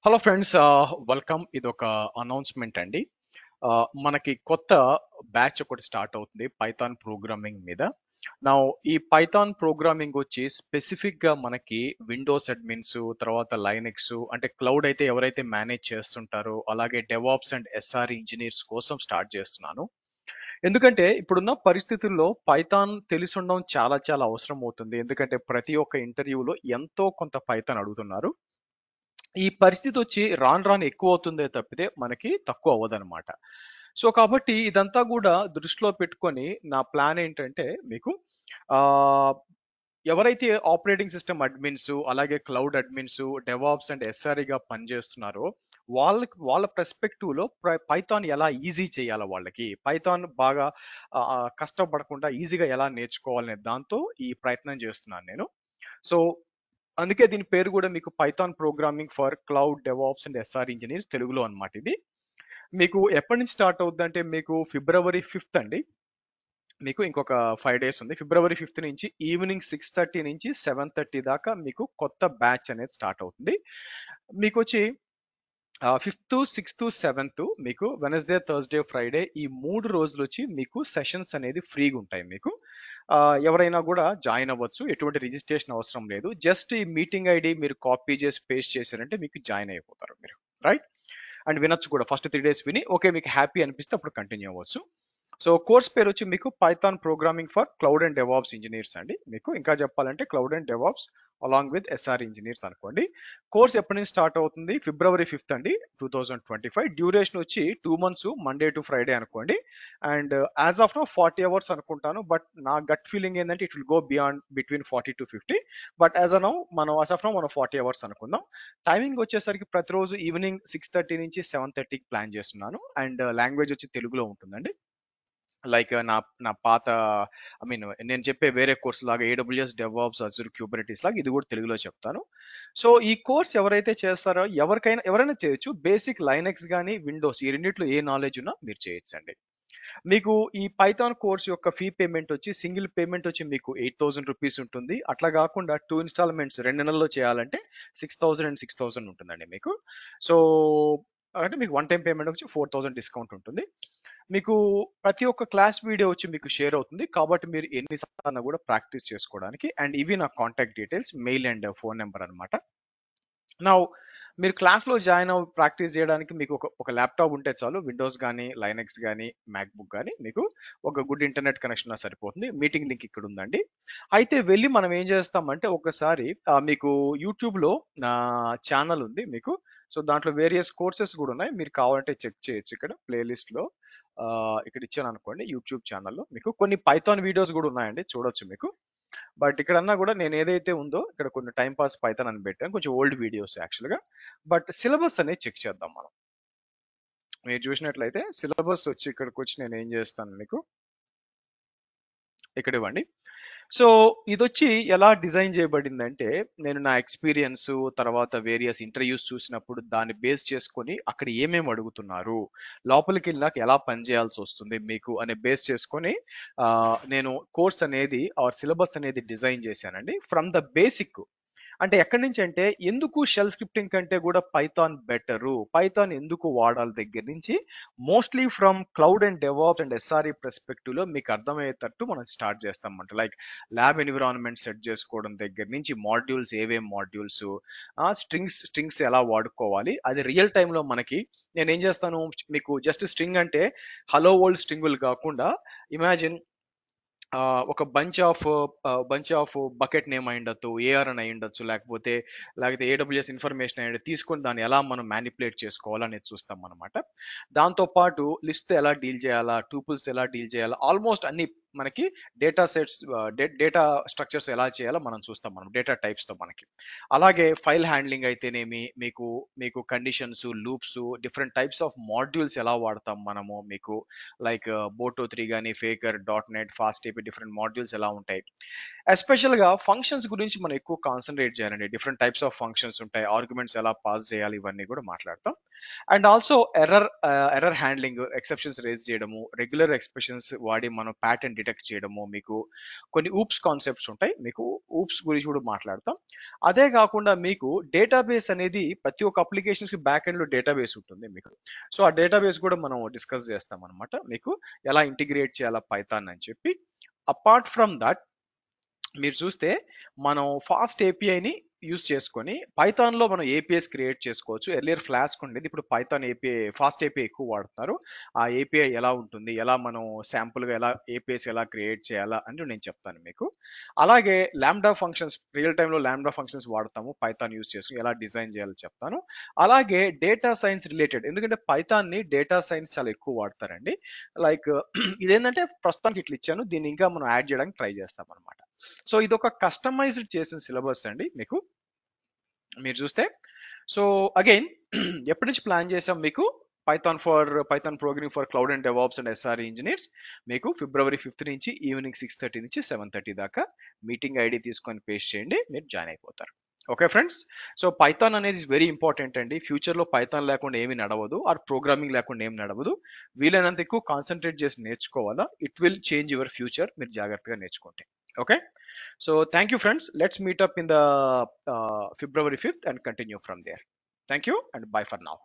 Hello friends, welcome. ఇదొక announcement అండి. మనకి కొత్త బ్యాచ్ ఒకటి స్టార్ట్ అవుతుంది పైథాన్ ప్రోగ్రామింగ్ మీద. నా ఈ పైథాన్ ప్రోగ్రామింగ్ వచ్చి స్పెసిఫిక్గా మనకి విండోస్ అడ్మిన్స్, తర్వాత లైనెక్స్ అంటే క్లౌడ్ అయితే ఎవరైతే మేనేజ్ చేస్తుంటారో, అలాగే డెవాప్స్ అండ్ ఎస్ఆర్ ఇంజనీర్స్ కోసం స్టార్ట్ చేస్తున్నాను. ఎందుకంటే ఇప్పుడున్న పరిస్థితుల్లో పైథాన్ తెలిసి ఉండడం చాలా చాలా అవసరం అవుతుంది. ఎందుకంటే ప్రతి ఒక్క ఇంటర్వ్యూలో ఎంతో కొంత పైథాన్ అడుగుతున్నారు. ఈ పరిస్థితి వచ్చి రాను రాను ఎక్కువ అవుతుందే తప్పితే మనకి తక్కువ అవ్వదనమాట. సో కాబట్టి ఇదంతా కూడా దృష్టిలో పెట్టుకొని నా ప్లాన్ ఏంటంటే మీకు ఆహ్, ఎవరైతే ఆపరేటింగ్ సిస్టమ్ అడ్మిన్స్, అలాగే క్లౌడ్ అడ్మిన్స్, డెవాప్స్ అండ్ ఎస్ఆర్‌గా పనిచేస్తున్నారో వాళ్ళ పర్స్పెక్టివ్‌లో పైథాన్ ఎలా ఈజీ చేయాలా వాళ్ళకి, పైథాన్ బాగా కష్టపడకుండా ఈజీగా ఎలా నేర్చుకోవాలనే దాంతో ఈ ప్రయత్నం చేస్తున్నాను నేను. సో అందుకే దీని పేరు కూడా మీకు Python programming for cloud DevOps and SR engineers తెలుగులో అన్నమాట ఇది. మీకు ఎప్పటి నుంచి స్టార్ట్ అవుద్దంటే మీకు ఫిబ్రవరి 5th అండి. మీకు ఇంకొక 5 డేస్ ఉంది. ఫిబ్రవరి 5th నుంచి ఈవినింగ్ 6:30 నుంచి 7:30 దాకా మీకు కొత్త బ్యాచ్ అనేది స్టార్ట్ అవుతుంది. మీకొచ్చి 5th, 6th, 7th మీకు వెడ్నెస్‌డే, థర్స్‌డే, ఫ్రైడే ఈ 3 రోజులొచ్చి మీకు సెషన్స్ అనేది ఫ్రీగుంటాయి మీకు. ఎవరైనా గూడా జాయిన్ అవ్వచ్చు. ఎటువంటి రిజిస్ట్రేషన్ అవసరం లేదు. జస్ట్ ఈ మీటింగ్ ఐడీ మీరు కాపీ చేసి పేస్ట్ చేశారంటే మీకు జాయిన్ అయిపోతారు మీరు. రైట్? అండ్ వినొచ్చు కూడా. ఫస్ట్ 3 డేస్ విని ఓకే మీకు హ్యాపీ అనిపిస్తే అప్పుడు కంటిన్యూ అవ్వచ్చు. సో కోర్స్ పేరొచ్చి మీకు Python programming for cloud and DevOps engineers అండి. మీకు ఇంకా చెప్పాలంటే cloud and DevOps along with SR engineers అనుకోండి. కోర్స్ ఎప్పటి నుంచి స్టార్ట్ అవుతుంది? ఫిబ్రవరి 5th అండి 2025. డ్యూరేషన్ వచ్చి 2 మంత్స్ మండే టు ఫ్రైడే అనుకోండి. And as of now 40 hours అనుకుంటాను. బట్ నా గట్ ఫీలింగ్ ఏంటంటే it will go beyond between 40 to 50. But as of now మనం 40 అవర్స్ అనుకుందాం. టైమింగ్ వచ్చేసరికి ప్రతిరోజు ఈవినింగ్ 6:30 నుంచి 7:30కి ప్లాన్ చేస్తున్నాను. అండ్ లాంగ్వేజ్ వచ్చి తెలుగులో ఉంటుందండి. లైక్ నా నా పాత నేను చెప్పే వేరే కోర్స్ లాగా ఏడబ్ల్యూఎస్, డెవాప్స్, అజూర్, క్యూబర్నెటీస్ లాగా ఇది కూడా తెలుగులో చెప్తాను. సో ఈ కోర్స్ ఎవరైతే చేస్తారో ఎవరైనా చేయొచ్చు. బేసిక్ లైనెక్స్ గానీ, విండోస్ ఈ రెండిట్లో ఏ నాలెడ్జ్ ఉన్నా మీరు చేయొచ్చండి. మీకు ఈ పైథాన్ కోర్స్ యొక్క ఫీ పేమెంట్ వచ్చి సింగిల్ పేమెంట్ వచ్చి మీకు 8,000 రూపీస్ ఉంటుంది. అట్లా కాకుండా 2 ఇన్‌స్టాల్‌మెంట్స్ 2 నెలల్లో చేయాలంటే 6,000 అండ్ 6,000 ఉంటుందండి మీకు. సో అంటే మీకు వన్ టైమ్ పేమెంట్ వచ్చి 4,000 డిస్కౌంట్ ఉంటుంది. మీకు ప్రతి ఒక్క క్లాస్ వీడియో వచ్చి మీకు షేర్ అవుతుంది. కాబట్టి మీరు ఎన్ని సార్లన్నా కూడా ప్రాక్టీస్ చేసుకోవడానికి. అండ్ ఇవి నా contact details, male and phone number అన్నమాట. నౌ మీరు క్లాస్‌లో జాయిన్ ప్రాక్టీస్ చేయడానికి మీకు ఒక ల్యాప్‌టాప్ ఉంటే చాలు. విండోస్ గానీ, లైనక్స్ గానీ, మ్యాక్‌బుక్ గానీ మీకు ఒక గుడ్ ఇంటర్నెట్ కనెక్షన్ ఉన్నా సరిపోతుంది. మీటింగ్ లింక్ ఇక్కడ ఉందండి. అయితే వెళ్లి మనం ఏం చేస్తామంటే ఒకసారి మీకు యూట్యూబ్‌లో నా ఛానెల్ ఉంది మీకు. సో, దాంట్లో వేరియస్ కోర్సెస్ గూడా ఉన్నాయి. మీరు కావాలంటే చెక్ చేయొచ్చు ఇక్కడ ప్లే లిస్ట్‌లో. ఇక్కడ ఇచ్చాననుకోండి యూట్యూబ్ ఛానెల్‌లో మీకు కొన్ని పైథాన్ వీడియోస్ గూడా ఉన్నాయండి చూడొచ్చు మీకు. బట్ ఇక్కడన్నా గూడా నేనేదైతే ఉందో ఇక్కడ కొన్ని టైమ్ పాస్ పైథాన్ అని పెట్టాను. కొంచెం ఓల్డ్ వీడియోస్ యాక్చువల్‌గా. బట్ సిలబస్ అనేది చెక్ చేద్దాం మనం. మీరు చూసినట్లయితే సిలబస్ వచ్చి ఇక్కడికొచ్చి నేనేం చేస్తాను మీకు ఇక్కడ ఇవ్వండి. సో, ఇదొచ్చి ఎలా డిజైన్ చేయబడిందంటే, నేను నా ఎక్స్‌పీరియన్సు, తర్వాత వేరియస్ ఇంటర్‌వ్యూస్ చూసినప్పుడు దాన్ని బేస్ చేసుకొని అక్కడ ఏమేమి అడుగుతున్నారు, లోపలికెళ్ళినాక ఎలా పని చేయాల్సొస్తుంది మీకు అనే బేస్ చేసుకొని నేను కోర్స్ అనేది ఆర్ సిలబస్ అనేది డిజైన్ చేశానండి. ఫ్రమ్ ద బేసిక్ అంటే ఎక్కడి నుంచి అంటే ఎందుకు షెల్ స్క్రిప్టింగ్ కంటే కూడా పైథాన్ బెటరు, పైథాన్ ఎందుకు వాడాలి దగ్గర నుంచి mostly from cloud and DevOps and SRE perspective లో మీకు అర్థమయ్యేటట్టు మనం స్టార్ట్ చేస్తామంట. లైక్ ల్యాబ్ ఎన్విరాన్మెంట్ సెట్ చేసుకోవడం దగ్గర నుంచి మాడ్యూల్స్ ఏవేం మాడ్యూల్స్, స్ట్రింగ్స్ ఎలా వాడుకోవాలి అది రియల్ టైంలో మనకి నేనేం చేస్తాను మీకు జస్ట్ స్ట్రింగ్ అంటే హలో వరల్డ్ స్ట్రింగులు కాకుండా ఇమాజిన్ ఒక బంచ్ ఆఫ్ బకెట్ నేమ్ అయ్యుండొచ్చు, ఏఆర్ అని అయ్యుండొచ్చు, లేకపోతే ఏడబ్ల్యూఎస్ ఇన్ఫర్మేషన్ అయ్యుండదు. తీసుకొని దాన్ని ఎలా మనం మ్యానిపులేట్ చేసుకోవాలనేది చూస్తాం అనమాట. దాంతో పాటు లిస్ట్ ఎలా డీల్ చేయాలా, టూపుల్స్ ఎలా డీల్ చేయాలా, ఆల్మోస్ట్ అన్ని మనకి డేటా సెట్స్, డేటా స్ట్రక్చర్స్ ఎలా చేయాలో మనం చూస్తాం మనం డేటా టైప్స్తో మనకి. అలాగే ఫైల్ హ్యాండ్లింగ్ అయితేనేమి మీకు మీకు conditions, loops, different types of modules ఎలా వాడతాం మనము మీకు లైక్ బోటో 3 కానీ, Faker, dot net, FastAPI different modules ఎలా ఉంటాయి. ఎస్పెషల్‌గా ఫంక్షన్స్ గురించి మనం ఎక్కువ కాన్సంట్రేట్ చేయాలండి. డిఫరెంట్ టైప్స్ ఆఫ్ ఫంక్షన్స్ ఉంటాయి. ఆర్గ్యుమెంట్స్ ఎలా పాస్ చేయాలి ఇవన్నీ కూడా మాట్లాడతాం. And also error handling, exceptions raise చేయడము, రెగ్యులర్ ఎక్స్‌ప్రెషన్స్ వాడి మనం ప్యాటర్న్ డిటెక్ట్ చేయడము, మీకు కొన్ని ఊప్స్ కాన్సెప్ట్స్ ఉంటాయి, మీకు ఊప్స్ గురించి కూడా మాట్లాడతాం. అదే కాకుండా మీకు డేటాబేస్ అనేది ప్రతి ఒక్క అప్లికేషన్స్కి బ్యాక్ ఎండ్లో డేటాబేస్ ఉంటుంది మీకు. సో ఆ డేటాబేస్ కూడా మనం డిస్కస్ చేస్తాం అనమాట, మీకు ఎలా ఇంటిగ్రేట్ చేయాలా పైథాన్ అని చెప్పి. అపార్ట్ ఫ్రమ్ దట్ మీరు చూస్తే మనం ఫాస్ట్ ఏపీఐని యూస్ చేసుకొని పైథాన్లో మనం ఏపీఐస్ క్రియేట్ చేసుకోవచ్చు. ఎర్లియర్ ఫ్లాస్క్ ఉండేది, ఇప్పుడు పైథాన్ ఏపీఐ ఫాస్ట్ ఏపీఐ ఎక్కువ వాడుతున్నారు. ఆ ఏపీఐ ఎలా ఉంటుంది, ఎలా మనం శాంపుల్గా ఎలా ఏపీఐస్ ఎలా క్రియేట్ చేయాలా అని నేను చెప్తాను మీకు. అలాగే ల్యాండా ఫంక్షన్స్, రియల్ టైంలో ల్యాండా ఫంక్షన్స్ వాడతాము పైథాన్ యూస్ చేసుకుని ఎలా డిజైన్ చేయాలో చెప్తాను. అలాగే డేటా సైన్స్ రిలేటెడ్, ఎందుకంటే పైథాన్ని డేటా సైన్స్ చాలా ఎక్కువ వాడతారండి. లైక్ ఇదేంటంటే ప్రస్తుతానికి ఇట్లా ఇచ్చాను, దీన్ని ఇంకా మనం యాడ్ చేయడానికి ట్రై చేస్తాం అనమాట. సో ఇది ఒక కస్టమైజ్డ్ చేసిన సిలబస్ అండి మీకు. మీరు చూస్తే సో అగైన్ ఎప్పటి నుంచి ప్లాన్ చేసాం మీకు Python programming for cloud and DevOps and SR engineers, మీకు February 5th నుంచి ఈవినింగ్ 6:30 నుంచి 7:30 దాకా మీటింగ్ ఐడి తీసుకొని పేస్ట్ చేయండి, మీరు జాయిన్ అయిపోతారు. ఓకే ఫ్రెండ్స్, సో పైథాన్ అనేది వెరీ ఇంపార్టెంట్ అండి. ఫ్యూచర్లో పైథాన్ లేకుండా ఏమీ నడవదు, ఆర్ ప్రోగ్రామింగ్ లేకుండా ఏమి నడవదు. వీలైనంత ఎక్కువ కాన్సన్ట్రేట్ చేసి నేర్చుకోవాలా, it will change your future, మీరు జాగ్రత్తగా నేర్చుకుంటే. Okay, so thank you friends, let's meet up in the February 5th and continue from there. Thank you and bye for now.